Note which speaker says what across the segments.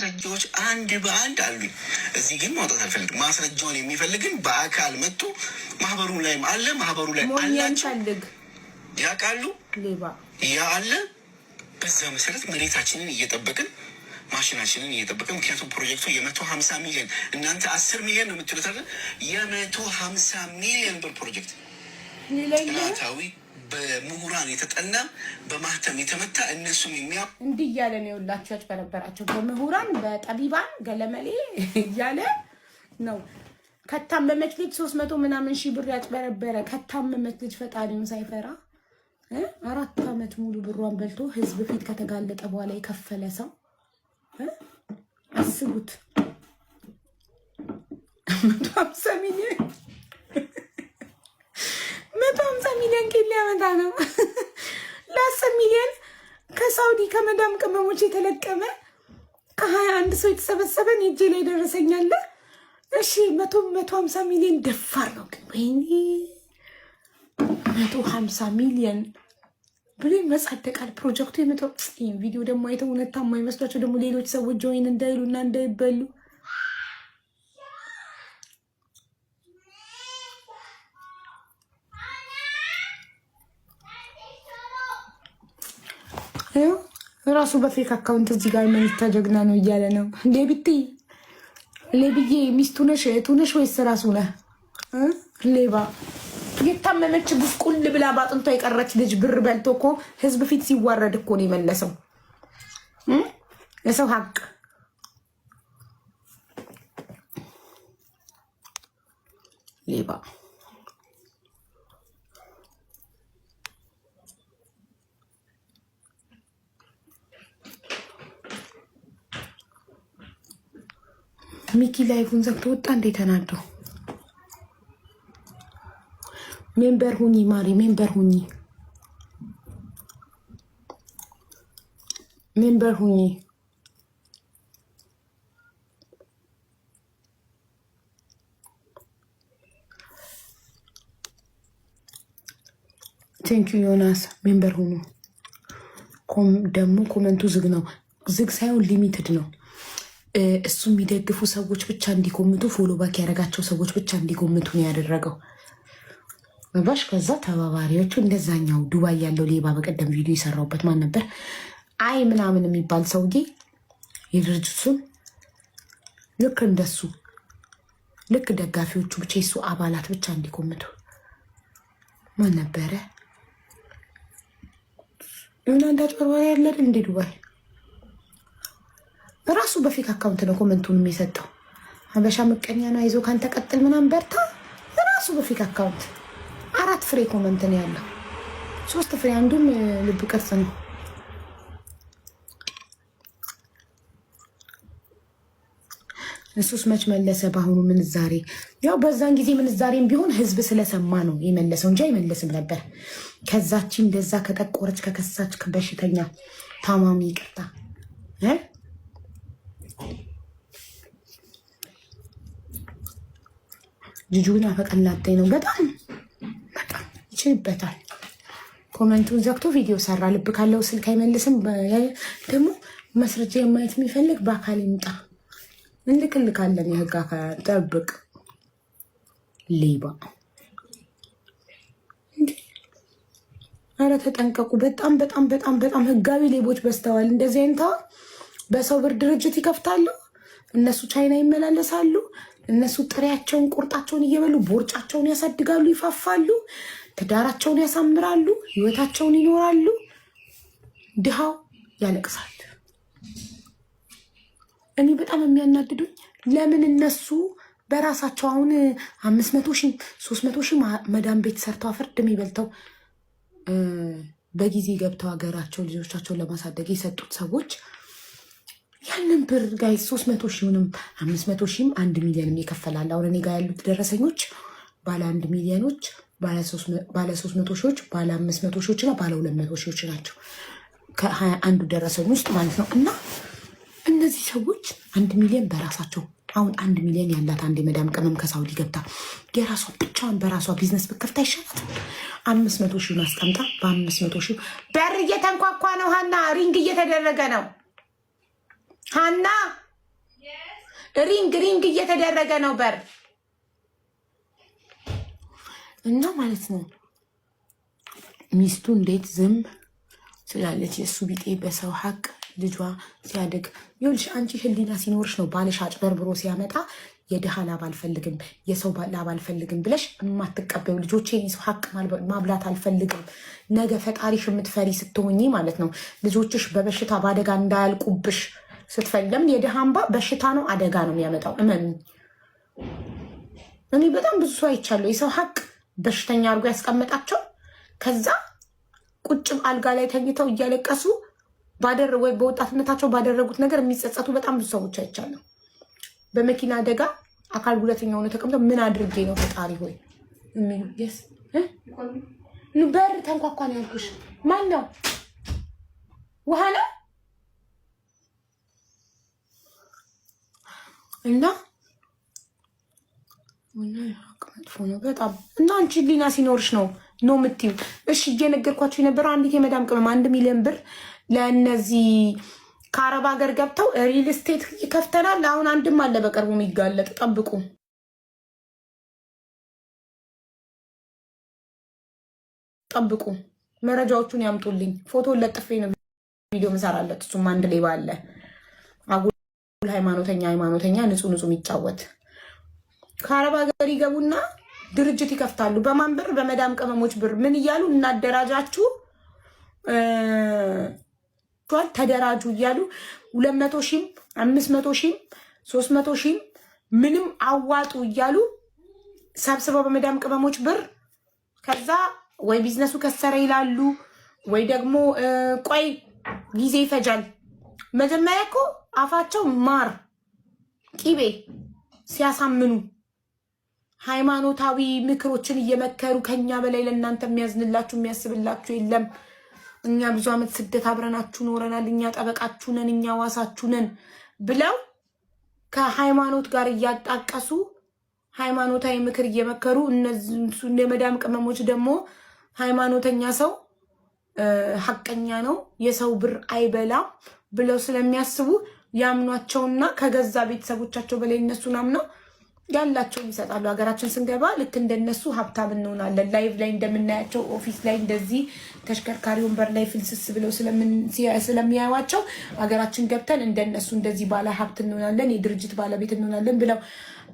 Speaker 1: ማስረጃዎች አንድ በአንድ አሉኝ። እዚህ ግን ማውጣት አልፈልግም። ማስረጃውን የሚፈልግን በአካል መጥቶ ማህበሩ ላይም አለ፣ ማህበሩ ላይ አላቸው ያውቃሉ። ያ አለ። በዛ መሰረት መሬታችንን እየጠበቅን ማሽናችንን እየጠበቅን፣ ምክንያቱም ፕሮጀክቱ የ150 ሚሊዮን እናንተ 10 ሚሊዮን ነው የምትሉት አይደል? የ150 ሚሊዮን ብር ፕሮጀክት ጥናታዊ በምሁራን የተጠና በማህተም የተመታ እነሱም የሚያ
Speaker 2: እንዲህ እያለ ነው የውላችሁ ያጭበረበራቸው በምሁራን በጠቢባን ገለመሌ እያለ ነው። ከታመመች ልጅ 300 ምናምን ሺህ ብር ያጭበረበረ ከታመመች ልጅ ፈጣሪውን ሳይፈራ 4 ዓመት ሙሉ ብሯን በልቶ ህዝብ ፊት ከተጋለጠ በኋላ የከፈለ ሰው አስቡት። 150 ሚሊዮን 150 ሚሊዮን ኬል ያመጣ ነው። ለ10 ሚሊዮን ከሳውዲ ከመዳም ቅመሞች የተለቀመ ከ21 ሰው የተሰበሰበን እጄ ላይ ደረሰኛለ። እሺ 150 ሚሊዮን ደፋር ነው ግን ወይኔ 150 ሚሊዮን ብሎ መጻደቃል ፕሮጀክቱ የመጣው። ይሄን ቪዲዮ ደግሞ አይተው እውነት ታማኝ መስሏቸው ደግሞ ሌሎች ሰዎች ጆይን እንዳይሉና እንዳይበሉ ራሱ በፌክ አካውንት እዚህ ጋር መንታ ጀግና ነው እያለ ነው። ሌብዬ ሚስቱ ነሽ እህቱ ነሽ ወይስ ራሱ ነህ? ሌባ የታመመች ጉስቁል ብላ ባጥንቷ የቀረች ልጅ ብር በልቶ እኮ ህዝብ ፊት ሲዋረድ እኮ ነው የመለሰው። የሰው ሀቅ ሌባ። ሚኪ ላይፉን ዘግቶ ወጣ እንዴ ተናዶ። ሜምበር ሁኚ ማሪ፣ ሜምበር ሁኚ፣ ሜምበር ሁኚ። ቴንኪዩ ዮናስ፣ ሜምበር ሁኑ። ደግሞ ኮመንቱ ዝግ ነው። ዝግ ሳይሆን ሊሚትድ ነው። እሱ የሚደግፉ ሰዎች ብቻ እንዲኮምቱ፣ ፎሎ ባክ ያደረጋቸው ሰዎች ብቻ እንዲኮምቱ ነው ያደረገው። ባሽ ከዛ ተባባሪዎቹ እንደዛኛው ዱባይ ያለው ሌባ በቀደም ቪዲዮ የሰራውበት ማን ነበር? አይ ምናምን የሚባል ሰውዬ የድርጅቱን ልክ እንደሱ ልክ ደጋፊዎቹ ብቻ የሱ አባላት ብቻ እንዲኮምቱ ማን ነበረ? የሆነ አንዳች በርባሪ ያለን እንዴ ዱባይ ራሱ በፌክ አካውንት ነው ኮመንቱንም የሰጠው። ሀበሻ ምቀኛ ነው አይዞህ ካንተ ቀጥል ምናምን በርታ። ራሱ በፌክ አካውንት 4 ፍሬ ኮመንት ነው ያለው። 3 ፍሬ አንዱም ልብ ቅርጽ ነው። እሱስ መች መለሰ? በአሁኑ ምንዛሬ ያው በዛን ጊዜ ምንዛሬም ቢሆን ህዝብ ስለሰማ ነው የመለሰው እንጂ አይመለስም ነበር። ከዛች እንደዛ ከጠቆረች ከከሳች በሽተኛ ታማሚ ይቅርታ ልጁ ግን አፈቀላጤ ነው። በጣም ይችልበታል። ኮመንቱን ዘግቶ ቪዲዮ ሰራ። ልብ ካለው ስልክ አይመልስም። ደግሞ ማስረጃ የማየት የሚፈልግ በአካል ይምጣ። እንልክልካለን። የህግ አካል ጠብቅ። ሌባ ኧረ ተጠንቀቁ። በጣም በጣም በጣም በጣም ህጋዊ ሌቦች በስተዋል። እንደዚህ አይነት በሰው ብር ድርጅት ይከፍታሉ። እነሱ ቻይና ይመላለሳሉ። እነሱ ጥሬያቸውን ቁርጣቸውን እየበሉ ቦርጫቸውን ያሳድጋሉ፣ ይፋፋሉ፣ ትዳራቸውን ያሳምራሉ፣ ህይወታቸውን ይኖራሉ። ድሃው ያለቅሳል። እኔ በጣም የሚያናድዱኝ ለምን እነሱ በራሳቸው አሁን 500 ሺህ 300 ሺህ መዳም ቤት ሰርተው አፈርድም ይበልተው በጊዜ ገብተው ሀገራቸው ልጆቻቸውን ለማሳደግ የሰጡት ሰዎች ያንን ብር ጋይ 300 ሺህንም 500 ሺህም 1 ሚሊዮንም ይከፈላል። አሁን እኔ ጋር ያሉት ደረሰኞች ባለ 1 ሚሊዮኖች፣ ባለ 300 ሺዎች፣ ባለ 500 ሺዎች እና ባለ 200 ሺዎች ናቸው ከ21 ደረሰኝ ውስጥ ማለት ነው። እና እነዚህ ሰዎች 1 ሚሊዮን በራሳቸው አሁን 1 ሚሊዮን ያላት አንድ የመዳም ቅመም ከሳውዲ ገብታ የራሷ ብቻዋን በራሷ ቢዝነስ ብከፍታ ይሻላል። 500 ሺህ አስቀምጣ በ500 ሺህ በር እየተንኳኳ ነው። ሀና ሪንግ እየተደረገ ነው። ሀና ሪንግ እየተደረገ ነው በር እና ማለት ነው። ሚስቱ እንዴት ዝም ስላለች የእሱ ቢጤ በሰው ሀቅ ልጇ ሲያድግ ይኸውልሽ፣ አንቺ ህሊና ሲኖርሽ ነው ባልሽ አጭበርብሮ ሲያመጣ የድሃ ላብ አልፈልግም የሰው ላብ አልፈልግም ብለሽ የማትቀበዩ ልጆቼ የሰው ሀቅ ማብላት አልፈልግም። ነገ ፈጣሪሽ የምትፈሪ ስትሆኚ ማለት ነው ልጆችሽ በበሽታ በአደጋ እንዳያልቁብሽ ስትፈሪ። ለምን የድሃ እንባ በሽታ ነው አደጋ ነው የሚያመጣው። እኔ በጣም ብዙ ሰው አይቻለሁ የሰው ሀቅ በሽተኛ አድርጎ ያስቀመጣቸው ከዛ ቁጭ አልጋ ላይ ተኝተው እያለቀሱ ወይ በወጣትነታቸው ባደረጉት ነገር የሚጸጸቱ በጣም ብዙ ሰዎች አይቻለሁ። በመኪና አደጋ አካል ጉዳተኛ ሆነ ተቀምጠው ምን አድርጌ ነው ፈጣሪ ሆይ በር ተንኳኳን ያልኩሽ ማን ነው? ውሃ ነው እና መጥፎ ነው በጣም እና አንቺ ሊና ሲኖርሽ ነው የምትይው። እሺ እየነገርኳቸው የነበረው አንዲት የመዳም ቅመም 1 ሚሊዮን ብር ለእነዚህ ከአረብ ሀገር ገብተው ሪል ስቴት ይከፍተናል። አሁን አንድም አለ በቅርቡ የሚጋለጥ ጠብቁ። መረጃዎቹን ያምጡልኝ። ፎቶ ለጥፌ ነው ቪዲዮ ምሰራለት። እሱም አንድ ሌባ አለ አጉል ሃይማኖተኛ ንጹህ የሚጫወት ከአረብ ሀገር ይገቡና ድርጅት ይከፍታሉ። በማን ብር? በመዳም ቅመሞች ብር። ምን እያሉ እናደራጃችሁ ተደራጁ እያሉ 200 ሺህም 500 ሺህም 300 ሺህም ምንም አዋጡ እያሉ ሰብስበው በመዳም ቅመሞች ብር ከዛ ወይ ቢዝነሱ ከሰረ ይላሉ ወይ ደግሞ ቆይ ጊዜ ይፈጃል። መጀመሪያ እኮ አፋቸው ማር ቂቤ ሲያሳምኑ ሃይማኖታዊ ምክሮችን እየመከሩ ከኛ በላይ ለእናንተ የሚያዝንላችሁ የሚያስብላችሁ የለም። እኛ ብዙ ዓመት ስደት አብረናችሁ ኖረናል። እኛ ጠበቃችሁ ነን፣ እኛ ዋሳችሁ ነን ብለው ከሃይማኖት ጋር እያጣቀሱ ሃይማኖታዊ ምክር እየመከሩ እነዚህ የመዳም ቅመሞች ደግሞ ሃይማኖተኛ ሰው ሐቀኛ ነው የሰው ብር አይበላም ብለው ስለሚያስቡ ያምኗቸውና ከገዛ ቤተሰቦቻቸው በላይ እነሱን አምነው ያላቸውን ይሰጣሉ። ሀገራችን ስንገባ ልክ እንደነሱ ሀብታም እንሆናለን። ላይቭ ላይ እንደምናያቸው ኦፊስ ላይ እንደዚህ ተሽከርካሪ ወንበር ላይ ፍልስስ ብለው ስለሚያዩዋቸው ሀገራችን ገብተን እንደነሱ እንደዚህ ባለ ሀብት እንሆናለን፣ የድርጅት ባለቤት እንሆናለን ብለው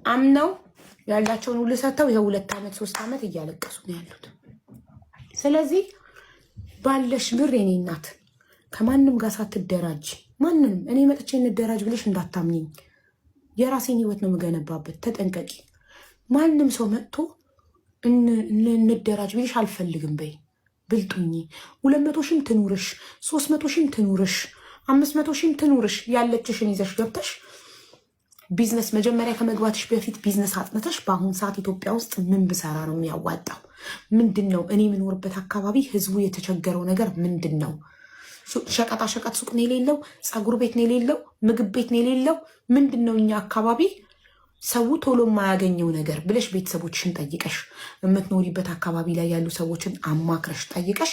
Speaker 2: አምነው ያላቸውን ሁሉ ሰጥተው ይኸው 2 ዓመት 3 ዓመት እያለቀሱ ነው ያሉት። ስለዚህ ባለሽ ብር የኔ እናት ከማንም ጋር ሳትደራጅ ማንንም እኔ መጥቼ እንደራጅ ብለሽ እንዳታምኝኝ። የራሴን ህይወት ነው የምገነባበት። ተጠንቀቂ። ማንም ሰው መጥቶ እንደራጅ ብለሽ አልፈልግም በይ። ብልጡኝ 200 ሺህም ትኑርሽ 300 ሺህም ትኑርሽ 500 ሺህም ትኑርሽ ያለችሽን ይዘሽ ገብተሽ ቢዝነስ መጀመሪያ ከመግባትሽ በፊት ቢዝነስ አጥንተሽ በአሁን ሰዓት ኢትዮጵያ ውስጥ ምን ብሰራ ነው የሚያዋጣው? ምንድን ነው እኔ የምኖርበት አካባቢ ህዝቡ የተቸገረው ነገር ምንድን ነው? ሸቀጣ ሸቀጥ ሱቅ ነው የሌለው፣ ፀጉር ቤት ነው የሌለው፣ ምግብ ቤት ነው የሌለው። ምንድን ነው እኛ አካባቢ ሰው ቶሎ የማያገኘው ነገር ብለሽ ቤተሰቦችሽን ጠይቀሽ የምትኖሪበት አካባቢ ላይ ያሉ ሰዎችን አማክረሽ ጠይቀሽ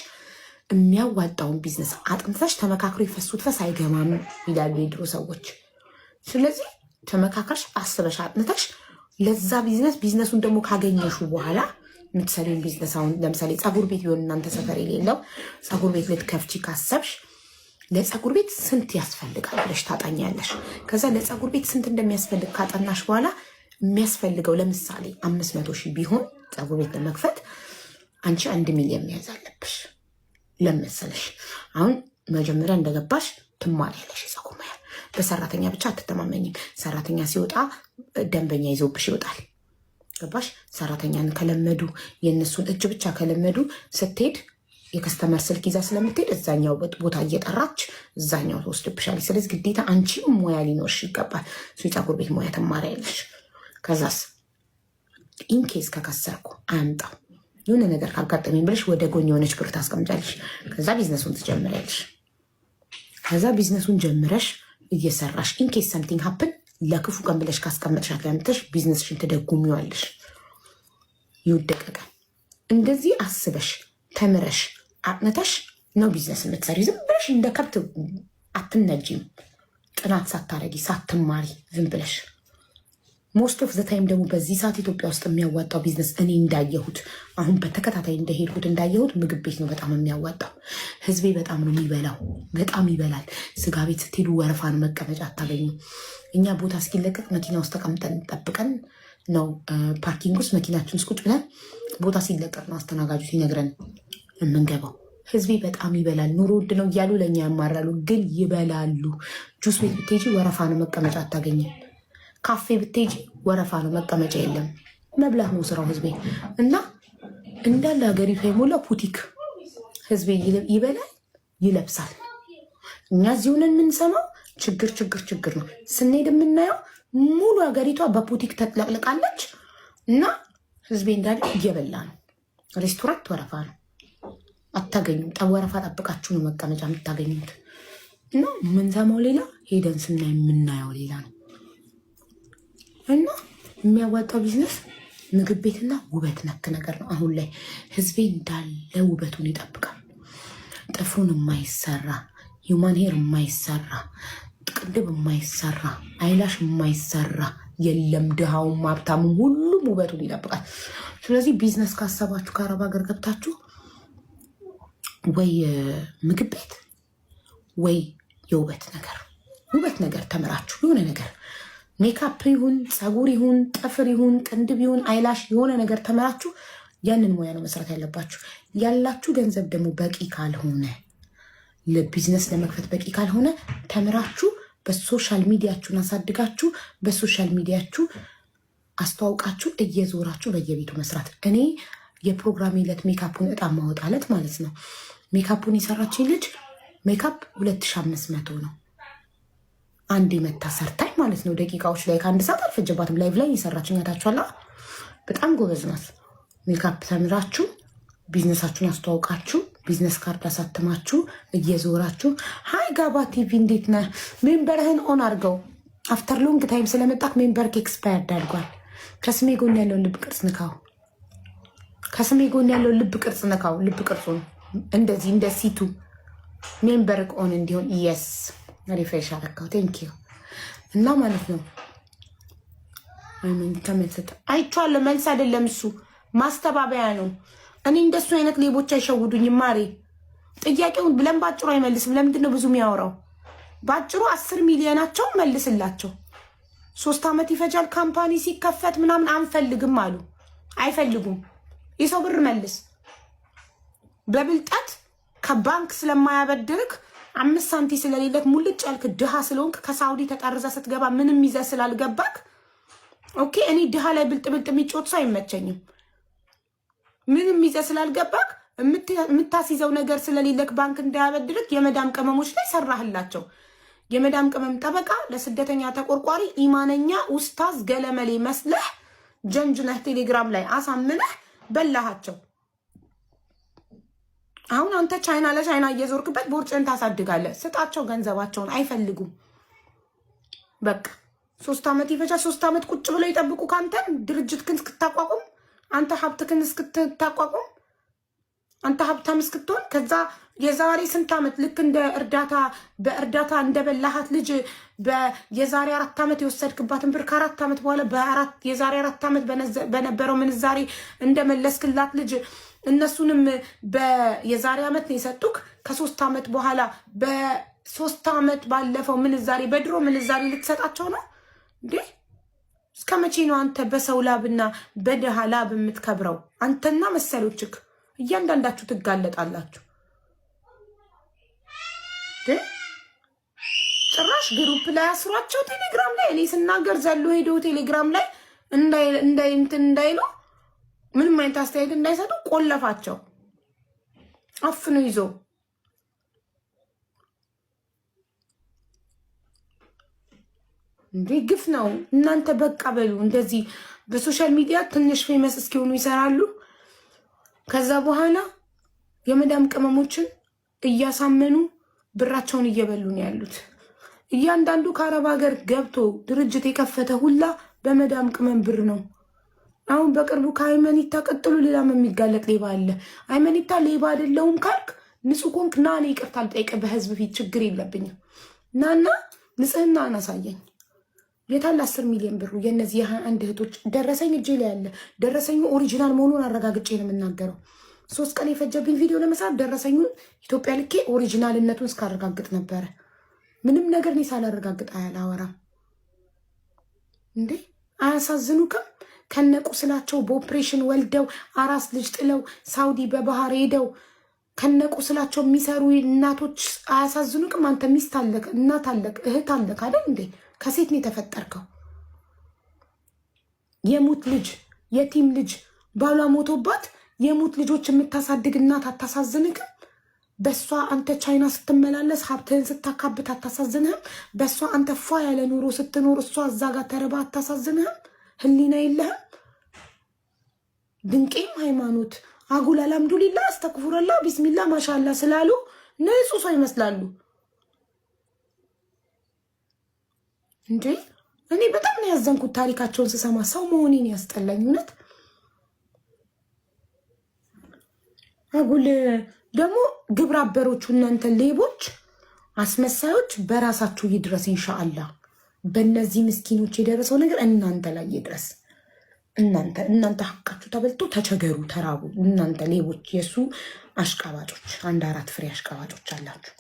Speaker 2: የሚያዋጣውን ቢዝነስ አጥንተሽ ተመካክሮ የፈሱት ፈስ አይገማም ይላሉ የድሮ ሰዎች። ስለዚህ ተመካከርሽ አስበሽ አጥንተሽ ለዛ ቢዝነሱን ደግሞ ካገኘሹ በኋላ የምትሰሪውን ቢዝነስ አሁን ለምሳሌ ፀጉር ቤት ቢሆን እናንተ ሰፈር የሌለው ፀጉር ቤት ልትከፍቺ ካሰብሽ ለፀጉር ቤት ስንት ያስፈልጋል ብለሽ ታጣኛለሽ። ከዛ ለፀጉር ቤት ስንት እንደሚያስፈልግ ካጠናሽ በኋላ የሚያስፈልገው ለምሳሌ 500 ሺህ ቢሆን ፀጉር ቤት ለመክፈት አንቺ 1 ሚሊዮን መያዝ አለብሽ። ለመሰለሽ አሁን መጀመሪያ እንደገባሽ ትማሪያለሽ የፀጉር ሙያ። በሰራተኛ ብቻ አትተማመኝም። ሰራተኛ ሲወጣ ደንበኛ ይዞብሽ ይወጣል። ገባሽ? ሰራተኛን ከለመዱ የእነሱን እጅ ብቻ ከለመዱ ስትሄድ የከስተመር ስልክ ይዛ ስለምትሄድ እዛኛው ቦታ እየጠራች እዛኛው ትወስድብሻለች። ስለዚህ ግዴታ አንቺ ሙያ ሊኖርሽ ይገባል። የፀጉር ቤት ሙያ ትማሪያለሽ። ከዛስ ኢንኬስ ከከሰርኩ አያምጣው የሆነ ነገር ካጋጠመኝ ብለሽ ወደ ጎን የሆነች ብር ታስቀምጫለሽ። ከዛ ቢዝነሱን ትጀምሪያለሽ። ከዛ ቢዝነሱን ጀምረሽ እየሰራሽ ኢንኬስ ሰምቲንግ ሀፕን ለክፉ ቀን ብለሽ ካስቀመጥሻት ለምተሽ ቢዝነስሽን ትደጉሚዋለሽ። ይወደቀቀ እንደዚህ አስበሽ ተምረሽ አጥነተሽ ነው ቢዝነስ የምትሰሪ። ዝም ብለሽ እንደ ከብት አትነጂም። ጥናት ሳታረጊ ሳትማሪ ዝም ብለሽ ሞስት ኦፍ ዘ ታይም ደግሞ በዚህ ሰዓት ኢትዮጵያ ውስጥ የሚያዋጣው ቢዝነስ እኔ እንዳየሁት አሁን በተከታታይ እንደሄድኩት እንዳየሁት ምግብ ቤት ነው በጣም የሚያዋጣው። ህዝቤ በጣም ነው የሚበላው፣ በጣም ይበላል። ስጋ ቤት ስትሄዱ ወረፋን መቀመጫ አታገኙ። እኛ ቦታ እስኪለቀቅ መኪና ውስጥ ተቀምጠን ጠብቀን ነው ፓርኪንግ ውስጥ መኪናችን ውስጥ ቁጭ ብለን ቦታ ሲለቀቅ ነው አስተናጋጁ ሲነግረን የምንገባው። ህዝቤ በጣም ይበላል። ኑሮ ውድ ነው እያሉ ለእኛ ያማራሉ፣ ግን ይበላሉ። ጁስ ቤት ብትሄጂ ወረፋ ነው መቀመጫ አታገኝም። ካፌ ብትሄጂ ወረፋ ነው መቀመጫ የለም። መብላት ነው ስራው ህዝቤ እና እንዳለ ሀገሪቷ የሞላ ቡቲክ ህዝቤ ይበላል ይለብሳል። እኛ እዚህ ሆነን የምንሰማው ችግር ችግር ችግር ነው። ስንሄድ የምናየው ሙሉ ሀገሪቷ በቡቲክ ተጥለቅልቃለች እና ህዝቤ እንዳለ እየበላ ነው። ሬስቶራንት ወረፋ ነው አታገኙም። ወረፋ ጠብቃችሁ ነው መቀመጫ የምታገኙት እና የምንሰማው ሌላ፣ ሄደን ስናይ የምናየው ሌላ ነው። እና የሚያዋጣው ቢዝነስ ምግብ ቤትና ውበት ነክ ነገር ነው። አሁን ላይ ህዝቤ እንዳለ ውበቱን ይጠብቃል። ጥፍሩን የማይሰራ ሂውማን ሄር የማይሰራ ቅንድብ የማይሰራ አይላሽ የማይሰራ የለም። ድሃውም ሀብታሙም ሁሉም ውበቱን ይጠብቃል። ስለዚህ ቢዝነስ ካሰባችሁ ከአረብ ሀገር ገብታችሁ ወይ ምግብ ቤት ወይ የውበት ነገር ተምራችሁ የሆነ ነገር ሜካፕ ይሁን ፀጉር ይሁን ጥፍር ይሁን ቅንድብ ይሁን አይላሽ የሆነ ነገር ተምራችሁ ያንን ሙያ ነው መስራት ያለባችሁ። ያላችሁ ገንዘብ ደግሞ በቂ ካልሆነ ለቢዝነስ ለመክፈት በቂ ካልሆነ ተምራችሁ በሶሻል ሚዲያችሁን አሳድጋችሁ በሶሻል ሚዲያችሁ አስተዋውቃችሁ እየዞራችሁ በየቤቱ መስራት። እኔ የፕሮግራም ዕለት ሜካፑን እጣ ማወጣለት ማለት ነው። ሜካፑን የሰራችኝ ልጅ ሜካፕ 2500 ነው። አንድ መታ ሰርታኝ ማለት ነው። ደቂቃዎች ላይ ከአንድ ሰዓት አልፈጀባትም። ላይቭ ላይ የሰራችኝ ያታችኋላ። በጣም ጎበዝ ናት። ሜካፕ ተምራችሁ ቢዝነሳችሁን አስተዋውቃችሁ ቢዝነስ ካርድ አሳትማችሁ እየዞራችሁ ሃይ ጋባ ቲቪ እንዴት ነህ? ሜምበርህን ኦን አድርገው። አፍተር ሎንግ ታይም ስለመጣክ ሜምበርክ ኤክስፓየርድ አድርጓል። ከስሜ ጎን ያለውን ልብ ቅርጽ ንካው። ከስሜ ጎን ያለውን ልብ ቅርጽ ንካው። ልብ ቅርጹን እንደዚህ እንደ ሲቱ ሜምበርክ ኦን እንዲሆን የስ ሪፍሬሽ አረካው። ቴንኪዩ እና ማለት ነው ተመሰጠ አይቼዋለሁ። መልስ አይደለም እሱ ማስተባበያ ነው። እኔ እንደሱ አይነት ሌቦች አይሸውዱኝም ማሬ። ጥያቄውን ብለን ባጭሩ አይመልስም። ለምንድን ነው ብዙ የሚያወራው? ባጭሩ 10 ሚሊዮናቸው መልስላቸው። 3 ዓመት ይፈጃል ካምፓኒ ሲከፈት ምናምን አንፈልግም አሉ። አይፈልጉም። የሰው ብር መልስ። በብልጠት ከባንክ ስለማያበድርክ 5 ሳንቲ ስለሌለክ ሙልጭ ያልክ ድሃ ስለሆንክ ከሳውዲ ተጠርዛ ስትገባ ምንም ይዘ ስላልገባክ ኦኬ። እኔ ድሃ ላይ ብልጥ የሚጮት ሰው አይመቸኝም። ምንም ይዘ ስላልገባክ የምታስይዘው ነገር ስለሌለክ ባንክ እንዳያበድርክ የመዳም ቅመሞች ላይ ሰራህላቸው። የመዳም ቅመም ጠበቃ ለስደተኛ ተቆርቋሪ ኢማነኛ ኡስታዝ ገለመሌ መስለህ ጀንጅነህ ቴሌግራም ላይ አሳምነህ በላሃቸው። አሁን አንተ ቻይና ለቻይና እየዞርክበት ቦርጭን ታሳድጋለህ። ስጣቸው ገንዘባቸውን። አይፈልጉም። በቃ 3 ዓመት ይፈጃል። 3 ዓመት ቁጭ ብለው ይጠብቁ ካንተን ድርጅትክን እስክታቋቁም፣ አንተ ሀብትክን እስክታቋቁም፣ አንተ ሀብታም እስክትሆን። ከዛ የዛሬ ስንት ዓመት ልክ እንደ በእርዳታ እንደበላሃት ልጅ የዛሬ 4 ዓመት የወሰድክባትን ብር ከ4 ዓመት በኋላ የዛሬ 4 ዓመት በነበረው ምንዛሬ እንደመለስክላት ልጅ እነሱንም የዛሬ ዓመት ነው የሰጡክ። ከ3 ዓመት በኋላ በ3 ዓመት ባለፈው ምንዛሬ በድሮ ምንዛሬ ልትሰጣቸው ነው እንዴ? እስከ መቼ ነው አንተ በሰው ላብና በድሃ ላብ የምትከብረው? አንተና መሰሎችክ እያንዳንዳችሁ ትጋለጣላችሁ። ጭራሽ ግሩፕ ላይ አስሯቸው ቴሌግራም ላይ እኔ ስናገር ዘሎ ሄዶ ቴሌግራም ላይ እንዳይሉ ምንም አይነት አስተያየት እንዳይሰጡ ቆለፋቸው። አፍኖ ይዞ እንዴ ግፍ ነው። እናንተ በቃ በሉ። እንደዚህ በሶሻል ሚዲያ ትንሽ ፌመስ እስኪሆኑ ይሰራሉ። ከዛ በኋላ የመዳም ቅመሞችን እያሳመኑ ብራቸውን እየበሉ ነው ያሉት። እያንዳንዱ ከአረብ ሀገር ገብቶ ድርጅት የከፈተ ሁላ በመዳም ቅመም ብር ነው። አሁን በቅርቡ ከሃይመኒታ ቀጥሎ ሌላም የሚጋለጥ ሌባ አለ። ሃይመኒታ ሌባ አይደለሁም ካልክ ንጹህ ኮንክ ና እኔ ይቅርታ ልጠይቅህ በህዝብ ፊት ችግር የለብኝም። ናና ንጽህና አናሳየኝ። የታለ 10 ሚሊዮን ብሩ? የነዚህ የ21 እህቶች ደረሰኝ እጄ ላይ ያለ ደረሰኙ ኦሪጂናል መሆኑን አረጋግጬ ነው የምናገረው። 3 ቀን የፈጀብኝ ቪዲዮ ለመስራት ደረሰኙን ኢትዮጵያ ልኬ ኦሪጂናልነቱን እስካረጋግጥ ነበረ። ምንም ነገር እኔ ሳላረጋግጥ አላወራም እንዴ። አያሳዝኑክም? ከነቁስላቸው በኦፕሬሽን ወልደው አራስ ልጅ ጥለው ሳውዲ በባህር ሄደው ከነቁስላቸው የሚሰሩ እናቶች አያሳዝኑክም? አንተ ሚስት አለክ፣ እናት አለክ፣ እህት አለክ አይደል እንዴ? ከሴት ነው የተፈጠርከው። የሙት ልጅ የቲም ልጅ ባሏ ሞቶባት የሙት ልጆች የምታሳድግ እናት አታሳዝንክም? በሷ አንተ ቻይና ስትመላለስ ሀብትህን ስታካብት አታሳዝንህም? በሷ አንተ ፏ ያለ ኑሮ ስትኖር እሷ እዛ ጋር ተረባ አታሳዝንህም? ህሊና የለህም? ድንቄም ሃይማኖት አጉል አልሐምዱሊላ አስተክፉረላ ቢስሚላ ማሻላ ስላሉ ንጹህ ሰው ይመስላሉ እንዴ። እኔ በጣም ነው ያዘንኩት ታሪካቸውን ስሰማ። ሰው መሆኔን ያስጠላኝ እውነት። አጉል ደግሞ ግብረ አበሮቹ እናንተ ሌቦች አስመሳዮች በራሳችሁ ይድረስ ኢንሻአላህ። በእነዚህ ምስኪኖች የደረሰው ነገር እናንተ ላይ ይድረስ። እናንተ ሀቃችሁ ተበልቶ ተቸገሩ፣ ተራቡ። እናንተ ሌቦች፣ የሱ አሽቃባጮች፣ 1-4 ፍሬ አሽቃባጮች አላችሁ።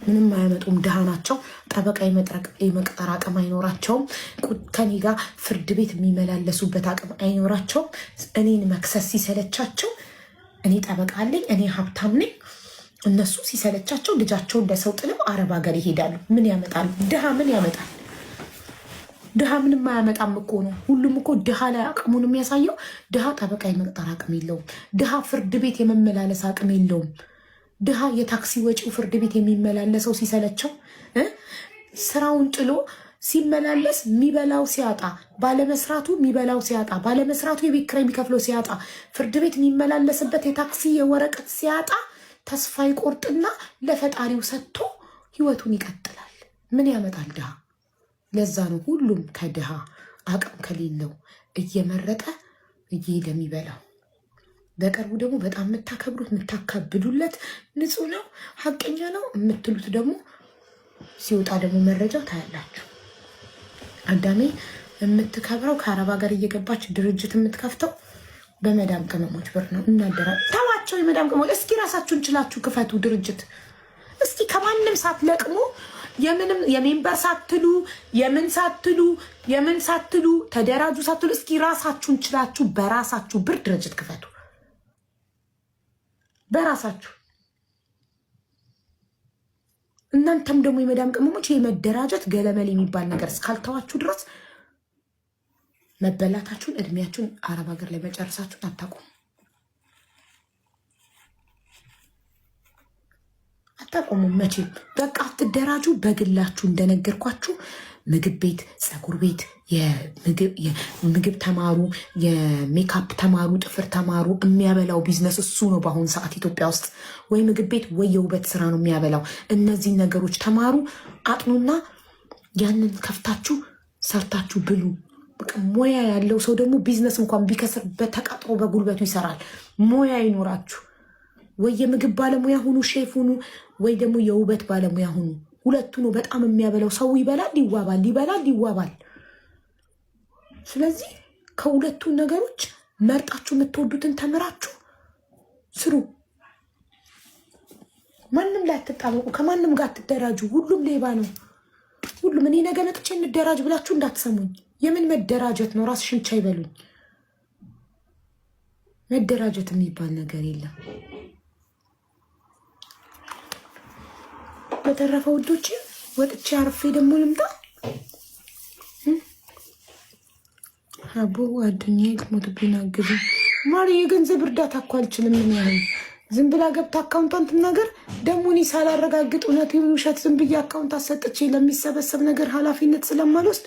Speaker 2: ምንም አያመጡም፣ ድሃ ናቸው። ጠበቃ የመቅጠር አቅም አይኖራቸውም። ከኔ ጋር ፍርድ ቤት የሚመላለሱበት አቅም አይኖራቸውም። እኔን መክሰስ ሲሰለቻቸው እኔ ጠበቃ አለኝ፣ እኔ ሀብታም ነኝ። እነሱ ሲሰለቻቸው ልጃቸውን ለሰው ጥለው አረብ ሀገር ይሄዳሉ። ምን ያመጣሉ? ድሃ ምን ያመጣል? ድሃ ምንም አያመጣም እኮ ነው። ሁሉም እኮ ድሃ ላይ አቅሙን የሚያሳየው ድሃ ጠበቃ የመቅጠር አቅም የለውም። ድሃ ፍርድ ቤት የመመላለስ አቅም የለውም። ድሃ የታክሲ ወጪው ፍርድ ቤት የሚመላለሰው ሲሰለቸው ስራውን ጥሎ ሲመላለስ የሚበላው ሲያጣ፣ ባለመስራቱ የሚበላው ሲያጣ፣ ባለመስራቱ የቤት ኪራይ የሚከፍለው ሲያጣ፣ ፍርድ ቤት የሚመላለስበት የታክሲ የወረቀት ሲያጣ ተስፋ ይቆርጥና ለፈጣሪው ሰጥቶ ህይወቱን ይቀጥላል። ምን ያመጣል ድሃ? ለዛ ነው ሁሉም ከድሃ አቅም ከሌለው እየመረጠ እየሄደ የሚበላው። በቅርቡ ደግሞ በጣም የምታከብሩት የምታካብዱለት ንጹህ ነው ሀቀኛ ነው የምትሉት ደግሞ ሲወጣ ደግሞ መረጃ ታያላችሁ። አዳሜ የምትከብረው ከአረብ ሀገር እየገባች ድርጅት የምትከፍተው በመዳም ቅመሞች ብር ነው። እናደራ ተዋቸው የመዳም ቅመሞች። እስኪ ራሳችሁን ችላችሁ ክፈቱ ድርጅት። እስኪ ከማንም ሳትለቅሙ የሜምበር ሳትሉ የምን ሳትሉ ተደራጁ ሳትሉ እስኪ ራሳችሁን ችላችሁ በራሳችሁ ብር ድርጅት ክፈቱ። በራሳችሁ እናንተም ደግሞ የመዳም ቅመሞች የመደራጀት ገለመል የሚባል ነገር እስካልተዋችሁ ድረስ መበላታችሁን እድሜያችሁን አረብ ሀገር ላይ መጨረሳችሁን አታቆሙም መቼም። በቃ አትደራጁ በግላችሁ። እንደነገርኳችሁ ምግብ ቤት፣ ፀጉር ቤት፣ የምግብ ተማሩ፣ የሜካፕ ተማሩ፣ ጥፍር ተማሩ። የሚያበላው ቢዝነስ እሱ ነው በአሁኑ ሰዓት ኢትዮጵያ ውስጥ። ወይ ምግብ ቤት ወይ የውበት ስራ ነው የሚያበላው። እነዚህ ነገሮች ተማሩ፣ አጥኑና ያንን ከፍታችሁ ሰርታችሁ ብሉ። ሙያ ያለው ሰው ደግሞ ቢዝነስ እንኳን ቢከስር ተቃጥሮ በጉልበቱ ይሰራል። ሙያ ይኖራችሁ። ወይ የምግብ ባለሙያ ሁኑ፣ ሼፍ ሁኑ፣ ወይ ደግሞ የውበት ባለሙያ ሁኑ። ሁለቱ ነው በጣም የሚያበላው። ሰው ይበላል ይዋባል። ስለዚህ ከሁለቱ ነገሮች መርጣችሁ የምትወዱትን ተምራችሁ ስሩ። ማንም ላይ አትጣበቁ፣ ከማንም ጋር አትደራጁ። ሁሉም ሌባ ነው። ሁሉም እኔ ነገ መጥቼ እንደራጅ ብላችሁ እንዳትሰሙኝ። የምን መደራጀት ነው? ራስሽን ቻይ በሉኝ። መደራጀት የሚባል ነገር የለም። በተረፈ ውዶች ወጥቼ አርፌ ደግሞ ልምጣ። አቦ ጓደኛዬ ልሞትብኝ አግዙ። ማሪ የገንዘብ እርዳታ እኮ አልችልም። ምን ያህል ዝም ብላ ገብታ አካውንቷን ትናገር። ደግሞ እኔ ሳላረጋግጥ እውነት ውሸት ዝም ብዬ አካውንት አሰጥቼ ለሚሰበሰብ ነገር ኃላፊነት ስለማልወስድ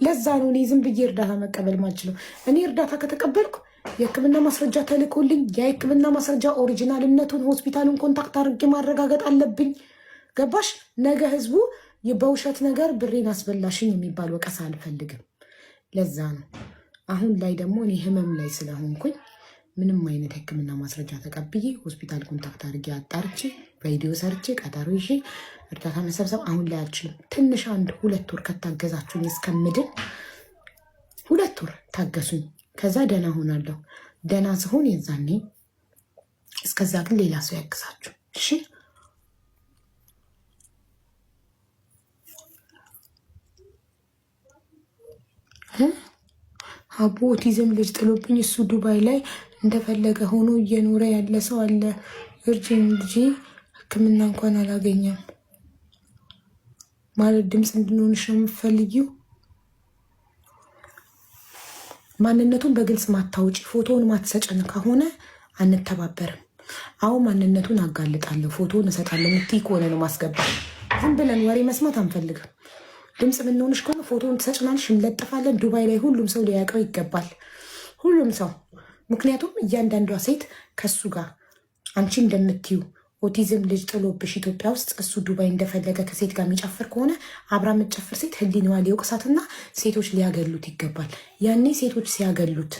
Speaker 2: ለዛ ነው እኔ ዝም ብዬ እርዳታ መቀበል ማልችለው። እኔ እርዳታ ከተቀበልኩ የሕክምና ማስረጃ ተልኮልኝ የሕክምና ማስረጃ ኦሪጂናልነቱን ሆስፒታሉን ኮንታክት አድርጌ ማረጋገጥ አለብኝ። ገባሽ? ነገ ህዝቡ በውሸት ነገር ብሬን አስበላሽኝ የሚባል ወቀሳ አልፈልግም። ለዛ ነው አሁን ላይ ደግሞ እኔ ህመም ላይ ስለሆንኩኝ ምንም አይነት ሕክምና ማስረጃ ተቀብዬ ሆስፒታል ኮንታክት አድርጌ አጣርቼ ቪዲዮ ሰርቼ ቀጠሮ ይዤ እርዳታ መሰብሰብ አሁን ላይ አልችልም። ትንሽ 1-2 ወር ከታገዛችሁኝ እስከምድን 2 ወር ታገሱኝ። ከዛ ደህና ሆናለሁ። ደህና ስሆን የዛኔ እስከዛ ግን ሌላ ሰው ያግዛችሁ እሺ። አቦ ኦቲዝም ልጅ ጥሎብኝ እሱ ዱባይ ላይ እንደፈለገ ሆኖ እየኖረ ያለ ሰው አለ። ቨርጂን ልጅ ሕክምና እንኳን አላገኘም ማለት ድምፅ እንድንሆንሽ ነው የምትፈልጊው? ማንነቱን በግልጽ ማታውጪ ፎቶውን ማትሰጭን ከሆነ አንተባበርም። አሁን ማንነቱን አጋልጣለሁ ፎቶውን እሰጣለሁ ምትይ ከሆነ ነው ማስገባት። ዝም ብለን ወሬ መስማት አንፈልግም። ድምፅ ምንሆንሽ ከሆነ ፎቶውን ትሰጭናልሽ፣ እንለጥፋለን። ዱባይ ላይ ሁሉም ሰው ሊያውቀው ይገባል፣ ሁሉም ሰው። ምክንያቱም እያንዳንዷ ሴት ከሱ ጋር አንቺ እንደምትዩ ኦቲዝም ልጅ ጥሎብሽ ኢትዮጵያ ውስጥ እሱ ዱባይ እንደፈለገ ከሴት ጋር የሚጨፍር ከሆነ አብራ የምትጨፍር ሴት ህሊናዋ ሊወቅሳትና ሴቶች ሊያገሉት ይገባል። ያኔ ሴቶች ሲያገሉት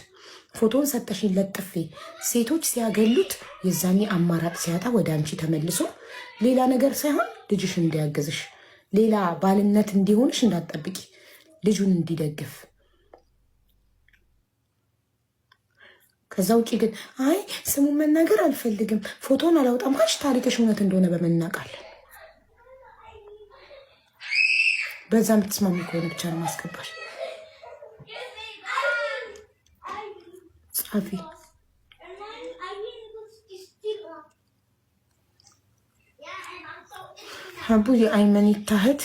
Speaker 2: ፎቶን ሰጠሽኝ ለጥፌ ሴቶች ሲያገሉት የዛኔ አማራጭ ሲያጣ ወደ አንቺ ተመልሶ ሌላ ነገር ሳይሆን ልጅሽ እንዲያግዝሽ ሌላ ባልነት እንዲሆንሽ እንዳትጠብቂ፣ ልጁን እንዲደግፍ። ከዛ ውጭ ግን አይ ስሙን መናገር አልፈልግም ፎቶን አላውጣም ካልሽ ታሪክሽ እውነት እንደሆነ በመናቃለን። በዛ የምትስማሚ ከሆነ ብቻ ነው ማስገባሽ። ጻፊ አቡ የአይመኒታ እህት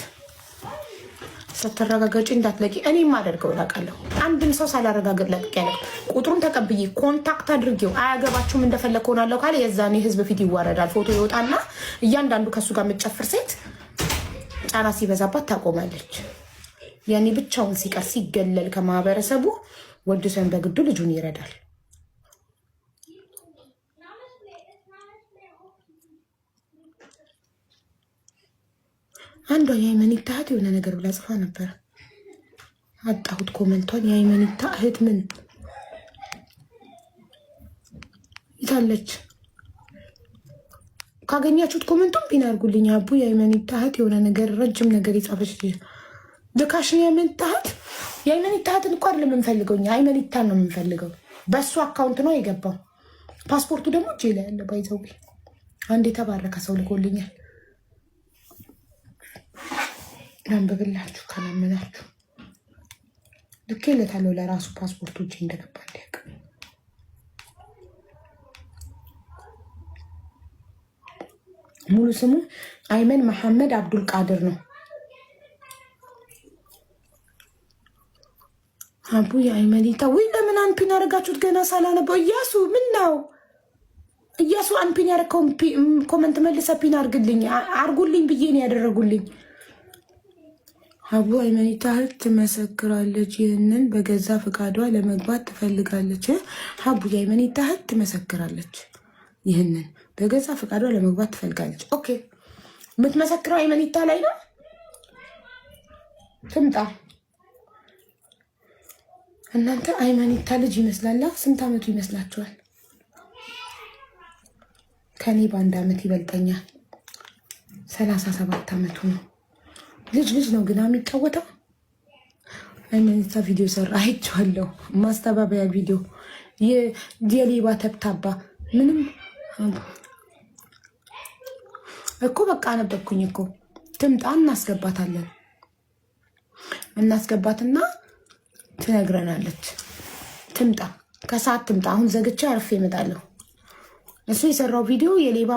Speaker 2: ስትረጋገጪ እንዳትለቂ። እኔም አደርገው ላቃለሁ። አንድም ሰው ሳላረጋግጥ ለቅ ያለ ቁጥሩን ተቀብዬ ኮንታክት አድርጌው አያገባችሁም እንደፈለግ ሆናለሁ ካለ የዛኔ ህዝብ ፊት ይዋረዳል። ፎቶ ይወጣና እያንዳንዱ ከሱ ጋር የምትጨፍር ሴት ጫና ሲበዛባት ታቆማለች። ያኔ ብቻውን ሲቀር ሲገለል ከማህበረሰቡ ወድ ሰን በግዱ ልጁን ይረዳል። አንዷ የአይመኒታ እህት የሆነ ነገር ብላ ጽፋ ነበር፣ አጣሁት ኮመንቷን። የአይመኒታ እህት ምን ይታለች? ካገኛችሁት ኮመንቱን ፒን አድርጉልኝ። አቡ የአይመኒታ እህት የሆነ ነገር ረጅም ነገር የጻፈች ልካሽን። የአይመኒታ እህት የአይመኒታ እህትን እኮ አይደለም የምንፈልገው እኛ አይመኒታን ነው የምንፈልገው። በእሱ አካውንት ነው የገባው። ፓስፖርቱ ደግሞ እጄ ላይ ያለ ባይዘው አንድ የተባረከ ሰው ልኮልኛል። አንብብላችሁ ከለምናችሁ ልኬለታለሁ። ለራሱ ፓስፖርቱ እጄ እንደገባ እንዲያውቅ። ሙሉ ስሙ አይመን መሐመድ አብዱል ቃድር ነው። አቡ የአይመኒታ ወይ ለምን አንፒን ያደረጋችሁት? ገና ሳላነበው እያሱ ምን ነው እያሱ አንፒን ያደረከውን ኮመንት መልሰ ፒን አርጉልኝ ብዬ ነው ያደረጉልኝ። አቡ አይመኒታ እህት ትመሰክራለች። ይህንን በገዛ ፈቃዷ ለመግባት ትፈልጋለች። አቡ የአይመኒታ እህት ትመሰክራለች። ይህንን በገዛ ፈቃዷ ለመግባት ትፈልጋለች። ኦኬ፣ የምትመሰክረው አይመኒታ ላይ ነው። ትምጣ። እናንተ አይመኒታ ልጅ ይመስላላ። ስንት አመቱ ይመስላችኋል? ከኔ በ1 አመት ይበልጠኛል። 37 አመቱ ነው። ልጅ ነው ግና የሚጫወተው። አይመኒታ ቪዲዮ ሰራ አይቼዋለሁ። ማስተባበያ ቪዲዮ የሌባ ተብታባ ምንም እኮ በቃ አነበብኩኝ እኮ። ትምጣ፣ እናስገባትና ትነግረናለች። ትምጣ፣ ከሰዓት ትምጣ። አሁን ዘግቼ አርፌ እመጣለሁ። እሱ የሰራው ቪዲዮ የሌባ